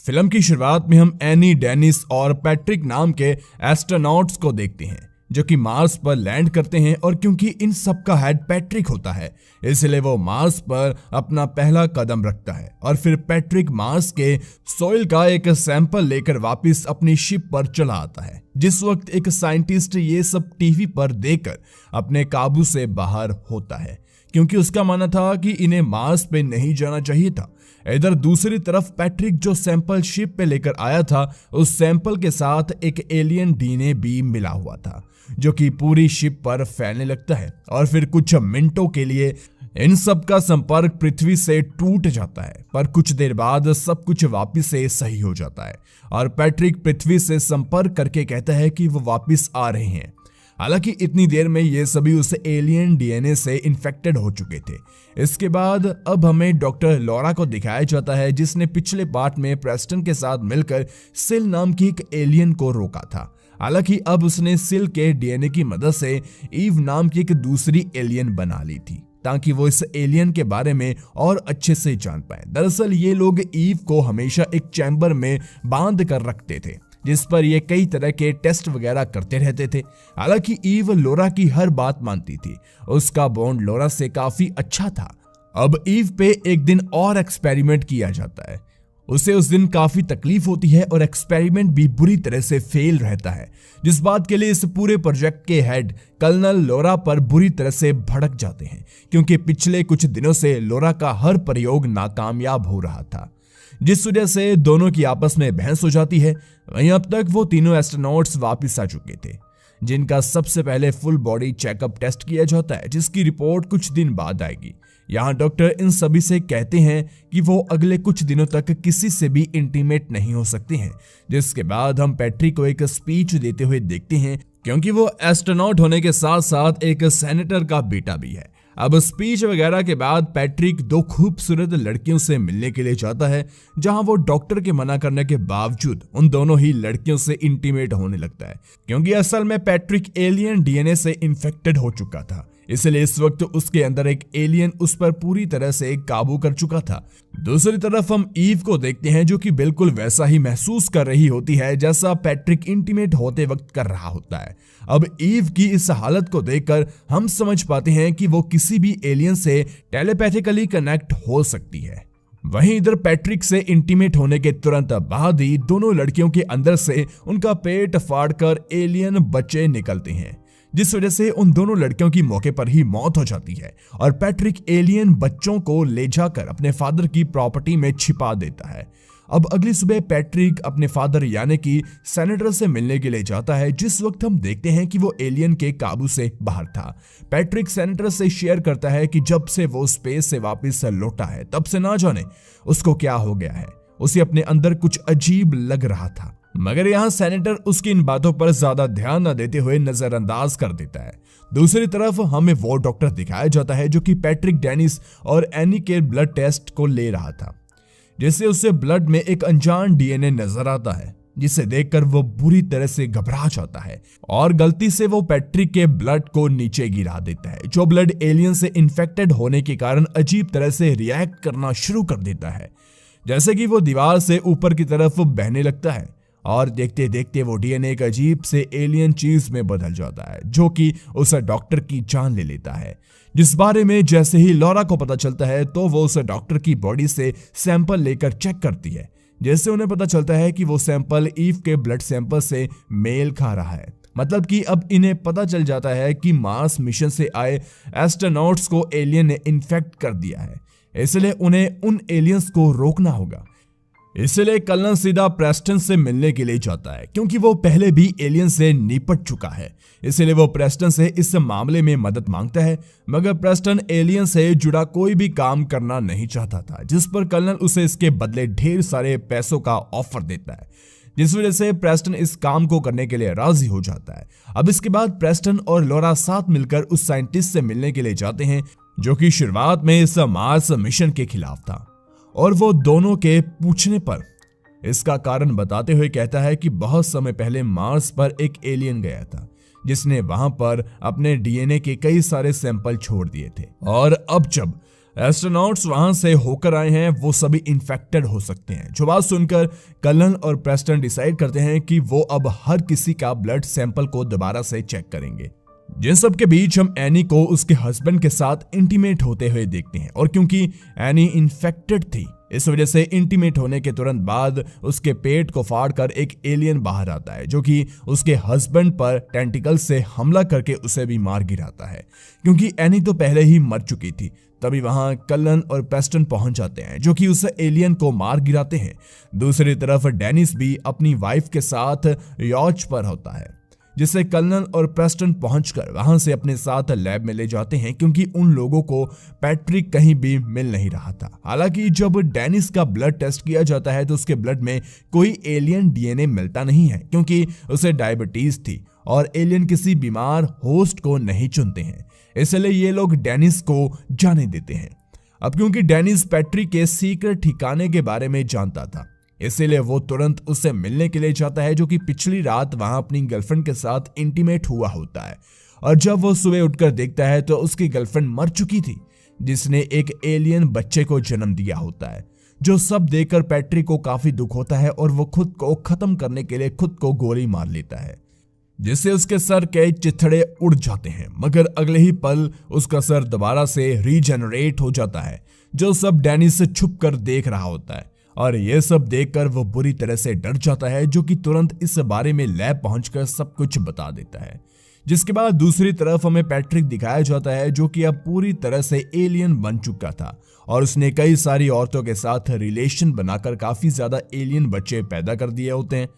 Film की शुरुआत में हम एनी, डेनिस और पैट्रिक नाम के एस्ट्रोनॉट्स को देखते हैं जो कि मार्स पर लैंड करते हैं। और क्योंकि इन सब का हेड पैट्रिक होता है, इसलिए वो मार्स पर अपना पहला कदम रखता है। और फिर पैट्रिक मार्स के सॉइल का एक सैंपल लेकर वापस अपनी शिप पर चला आता है। जिस वक्त एक साइंटिस्ट ये सब टीवी पर देखकर अपने काबू से बाहर होता है, क्योंकि उसका मानना था कि इन्हें मार्स पे नहीं जाना चाहिए था। इधर दूसरी तरफ पैट्रिक जो सैंपल शिप पे लेकर आया था, उस सैंपल के साथ एक एलियन डीएनए भी मिला हुआ था जो कि पूरी शिप पर फैलने लगता है। और फिर कुछ मिनटों के लिए इन सब का संपर्क पृथ्वी से टूट जाता है, पर कुछ देर बाद सब कुछ वापस से सही हो जाता है और पैट्रिक पृथ्वी से संपर्क करके कहता है कि वो वापस आ रहे हैं। हालांकि इतनी देर में ये सभी उस एलियन डीएनए से इन्फेक्टेड हो चुके थे। इसके बाद अब हमें डॉक्टर लॉरा को दिखाया जाता है, जिसने पिछले पार्ट में प्रेस्टन के साथ मिलकर सिल नाम की एक एलियन को रोका था। हालांकि अब उसने सिल के डीएनए की मदद से ईव नाम की एक दूसरी एलियन बना ली थी, ताकि वो इस एलियन के बारे में और अच्छे से जान पाए। दरअसल ये लोग ईव को हमेशा एक चैम्बर में बांध कर रखते थे, जिस पर ये कई तरह के टेस्ट वगैरह करते रहते थे। हालांकि ईव लोरा की हर बात मानती थी, उसका बॉन्ड लोरा से काफी अच्छा था। अब ईव पे एक दिन और एक्सपेरिमेंट किया जाता है। उसे उस दिन काफी तकलीफ होती है और एक्सपेरिमेंट भी बुरी तरह से फेल रहता है, जिस बात के लिए इस पूरे प्रोजेक्ट के हेड कर्नल लोरा पर बुरी तरह से भड़क जाते हैं, क्योंकि पिछले कुछ दिनों से लोरा का हर प्रयोग नाकामयाब हो रहा था, जिस वजह से दोनों की आपस में बहस हो जाती है। वहीं अब तक वो तीनों एस्ट्रोनॉट्स वापस आ चुके थे, जिनका सबसे पहले फुल बॉडी चेकअप टेस्ट किया जाता है, जिसकी रिपोर्ट कुछ दिन बाद आएगी। यहाँ डॉक्टर इन सभी से कहते हैं कि वो अगले कुछ दिनों तक किसी से भी इंटीमेट नहीं हो सकते हैं। जिसके बाद हम पैट्रिक को एक स्पीच देते हुए देखते हैं, क्योंकि वो एस्ट्रोनॉट होने के साथ साथ एक सेनेटर का बेटा भी है। अब स्पीच वगैरह के बाद पैट्रिक दो खूबसूरत लड़कियों से मिलने के लिए जाता है, जहां वो डॉक्टर के मना करने के बावजूद उन दोनों ही लड़कियों से इंटीमेट होने लगता है, क्योंकि असल में पैट्रिक एलियन डीएनए से इन्फेक्टेड हो चुका था। इसलिए इस वक्त उसके अंदर एक एलियन उस पर पूरी तरह से काबू कर चुका था। दूसरी तरफ हम ईव को देखते हैं, जो कि बिल्कुल वैसा ही महसूस कर रही होती है जैसा पैट्रिक इंटीमेट होते वक्त कर रहा होता है। अब ईव की इस हालत को देखकर हम समझ पाते हैं कि वो किसी भी एलियन से टेलीपैथिकली कनेक्ट हो सकती है। वहीं इधर पैट्रिक से इंटीमेट होने के तुरंत बाद ही दोनों लड़कियों के अंदर से उनका पेट फाड़कर एलियन बच्चे निकलते हैं, जिस वजह से उन दोनों लड़कियों की मौके पर ही मौत हो जाती है और पैट्रिक एलियन बच्चों को ले जाकर अपने फादर की प्रॉपर्टी में छिपा देता है। अब अगली सुबह पैट्रिक अपने फादर यानी कि सेनेटर से मिलने के लिए जाता है, जिस वक्त हम देखते हैं कि वो एलियन के काबू से बाहर था। पैट्रिक सेनेटर से शेयर करता है कि जब से वो स्पेस से वापस लौटा है, तब से ना जाने उसको क्या हो गया है, उसे अपने अंदर कुछ अजीब लग रहा था। मगर यहाँ सेनेटर उसकी इन बातों पर ज्यादा ध्यान न देते हुए नजरअंदाज कर देता है। दूसरी तरफ हमें वो डॉक्टर दिखाया जाता है जो कि पैट्रिक, डेनिस और एनी के ब्लड टेस्ट को ले रहा था, जिससे उससे ब्लड में एक अनजान डीएनए नजर आता है, जिसे देखकर वो बुरी तरह से घबरा जाता है और गलती से वो पैट्रिक के ब्लड को नीचे गिरा देता है, जो ब्लड एलियन से इन्फेक्टेड होने के कारण अजीब तरह से रिएक्ट करना शुरू कर देता है, जैसे कि वो दीवार से ऊपर की तरफ बहने लगता है। और देखते देखते वो डीएनए एक अजीब से एलियन चीज में बदल जाता है, जो कि उस डॉक्टर की जान ले लेता है, जिस बारे में जैसे ही लॉरा को पता चलता है तो वो उस डॉक्टर की बॉडी से सैंपल लेकर चेक करती है। जैसे उन्हें पता चलता है कि वो सैंपल ईव के ब्लड सैंपल से मेल खा रहा है, मतलब कि अब इन्हें पता चल जाता है कि मार्स मिशन से आए एस्ट्रोनॉट्स को एलियन ने इन्फेक्ट कर दिया है, इसलिए उन्हें उन एलियंस को रोकना होगा। इसलिए कर्नल सीधा प्रेस्टन से मिलने के लिए जाता है, क्योंकि वो पहले भी एलियन से निपट चुका है। इसलिए वो प्रेस्टन से इस मामले में मदद मांगता है, मगर प्रेस्टन एलियन से जुड़ा कोई भी काम करना नहीं चाहता था, जिस पर कर्नल उसे इसके बदले ढेर सारे पैसों का ऑफर देता है, जिस वजह से प्रेस्टन इस काम को करने के लिए राजी हो जाता है। अब इसके बाद प्रेस्टन और लॉरा साथ मिलकर उस साइंटिस्ट से मिलने के लिए जाते हैं, जो कि शुरुआत में इस मार्स मिशन के खिलाफ था, और वो दोनों के पूछने पर इसका कारण बताते हुए कहता है कि बहुत समय पहले मार्स पर एक एलियन गया था, जिसने वहां पर अपने डीएनए के कई सारे सैंपल छोड़ दिए थे, और अब जब एस्ट्रोनॉट्स वहां से होकर आए हैं वो सभी इन्फेक्टेड हो सकते हैं। जो बात सुनकर कलन और प्रेस्टन डिसाइड करते हैं कि वो अब हर किसी का ब्लड सैंपल को दोबारा से चेक करेंगे। जिन सब के बीच हम एनी को उसके हस्बैंड के साथ इंटीमेट होते हुए देखते हैं, और क्योंकि एनी इन्फेक्टेड थी इस वजह से इंटीमेट होने के तुरंत बाद उसके पेट को फाड़कर एक एलियन बाहर आता है, जो कि उसके हस्बैंड पर टेंटिकल से हमला करके उसे भी मार गिराता है। क्योंकि एनी तो पहले ही मर चुकी थी, तभी वहां कलन और प्रेस्टन पहुंच जाते हैं जो कि उस एलियन को मार गिराते हैं। दूसरी तरफ डेनिस भी अपनी वाइफ के साथ यॉच पर होता है, जिससे कलन और प्रेस्टन पहुंचकर वहां से अपने साथ लैब में ले जाते हैं, क्योंकि उन लोगों को पैट्रिक कहीं भी मिल नहीं रहा था। हालांकि जब डेनिस का ब्लड टेस्ट किया जाता है तो उसके ब्लड में कोई एलियन डीएनए मिलता नहीं है, क्योंकि उसे डायबिटीज थी और एलियन किसी बीमार होस्ट को नहीं चुनते हैं, इसलिए ये लोग डेनिस को जाने देते हैं। अब क्योंकि डेनिस पैट्रिक के सीक्रेट ठिकाने के बारे में जानता था, इसीलिए वो तुरंत उससे मिलने के लिए जाता है, जो कि पिछली रात वहां अपनी गर्लफ्रेंड के साथ इंटीमेट हुआ होता है। और जब वो सुबह उठकर देखता है तो उसकी गर्लफ्रेंड मर चुकी थी, जिसने एक एलियन बच्चे को जन्म दिया होता है। जो सब देखकर पैट्रिक को काफी दुख होता है और वो खुद को खत्म करने के लिए खुद को गोली मार लेता है, जिससे उसके सर के चिथड़े उड़ जाते हैं। मगर अगले ही पल उसका सर दोबारा से रीजनरेट हो जाता है। जो सब डेनिस से छुप कर देख रहा होता है, और यह सब देखकर वो बुरी तरह से डर जाता है, जो कि तुरंत इस बारे में लैब पहुंचकर सब कुछ बता देता है। जिसके बाद दूसरी तरफ हमें पैट्रिक दिखाया जाता है, जो कि अब पूरी तरह से एलियन बन चुका था और उसने कई सारी औरतों के साथ रिलेशन बनाकर काफी ज्यादा एलियन बच्चे पैदा कर दिए होते हैं,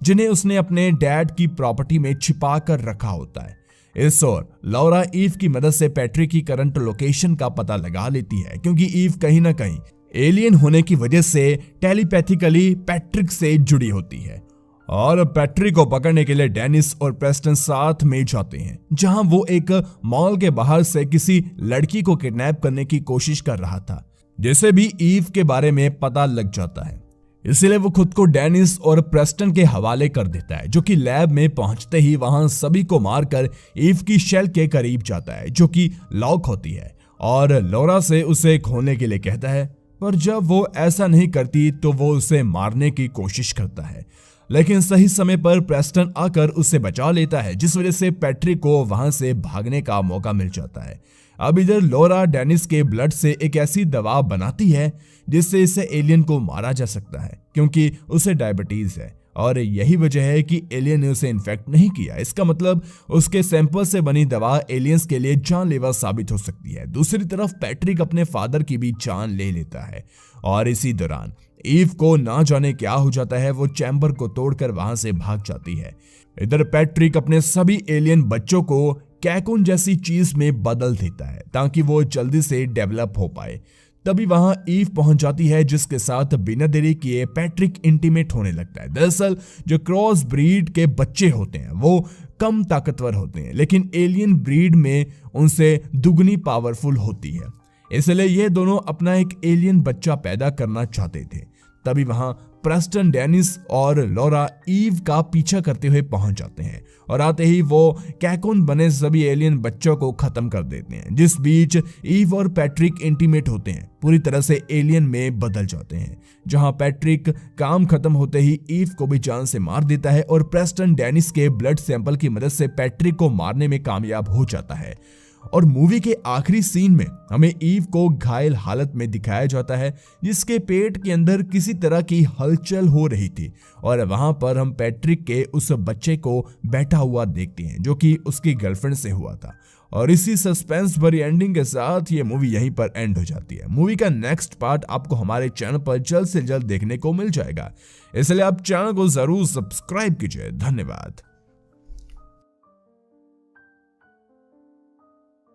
जिन्हें उसने अपने डैड की प्रॉपर्टी में छिपा कर रखा होता है। इस ओर लौरा ईव की मदद से पैट्रिक की करंट लोकेशन का पता लगा लेती है, क्योंकि ईव कहीं ना कहीं एलियन होने की वजह से टेलीपैथिकली पैट्रिक से जुड़ी होती है। और पैट्रिक को पकड़ने के लिए डेनिस और प्रेस्टन साथ में जाते हैं, जहां वो एक मॉल के बाहर से किसी लड़की को किडनैप करने की कोशिश कर रहा था, जिसे भी ईव के बारे में पता लग जाता है। इसलिए वो खुद को डेनिस और प्रेस्टन के हवाले कर देता है, जो कि लैब में पहुंचते ही वहां सभी को मारकर ईव की शेल के करीब जाता है, जो कि लॉक होती है, और लौरा से उसे खोलने के लिए कहता है। पर जब वो ऐसा नहीं करती तो वो उसे मारने की कोशिश करता है, लेकिन सही समय पर प्रेस्टन आकर उसे बचा लेता है, जिस वजह से पैट्रिक को वहां से भागने का मौका मिल जाता है। अब इधर लौरा डेनिस के ब्लड से एक ऐसी दवा बनाती है जिससे इसे एलियन को मारा जा सकता है, क्योंकि उसे डायबिटीज है, और यही वजह है कि एलियन ने उसे इन्फेक्ट नहीं किया। इसका मतलब उसके सैंपल से बनी दवा एलियंस के लिए जानलेवा साबित हो सकती है। दूसरी तरफ पैट्रिक अपने फादर की भी जान ले लेता है, और इसी दौरान ईव को ना जाने क्या हो जाता है, वो चैम्बर को तोड़कर वहां से भाग जाती है। इधर पैट्रिक अपने सभी एलियन बच्चों को कैकून जैसी चीज में बदल देता है ताकि वो जल्दी से डेवलप हो पाए। तभी वहां ईव पहुंच जाती है, जिसके साथ बिना देरी किए पैट्रिक इंटीमेट होने लगता है। दरअसल जो क्रॉस ब्रीड के बच्चे होते हैं वो कम ताकतवर होते हैं, लेकिन एलियन ब्रीड में उनसे दुगनी पावरफुल होती है, इसलिए ये दोनों अपना एक एलियन बच्चा पैदा करना चाहते थे। तभी वहां प्रेस्टन डेनिस और लौरा ईव का पीछा करते हुए पहुंच जाते हैं, और आते ही वो कैकून बने सभी एलियन बच्चों को खत्म कर देते हैं। जिस बीच ईव और पैट्रिक इंटीमेट होते हैं, पूरी तरह से एलियन में बदल जाते हैं, जहां पैट्रिक काम खत्म होते ही ईव को भी जान से मार देता है, और प्रेस्टन डेनिस के ब्लड सैंपल की मदद से पैट्रिक को मारने में कामयाब हो जाता है। और मूवी के आखिरी सीन में हमें ईव को घायल हालत में दिखाया जाता है, जिसके पेट के अंदर किसी तरह की हलचल हो रही थी, और वहां पर हम पैट्रिक के उस बच्चे को बैठा हुआ देखते हैं, जो कि उसकी गर्लफ्रेंड से हुआ था। और इसी सस्पेंस भरी एंडिंग के साथ ये मूवी यहीं पर एंड हो जाती है। मूवी का नेक्स्ट पार्ट आपको हमारे चैनल पर जल्द से जल्द देखने को मिल जाएगा, इसलिए आप चैनल को जरूर सब्सक्राइब कीजिए। धन्यवाद।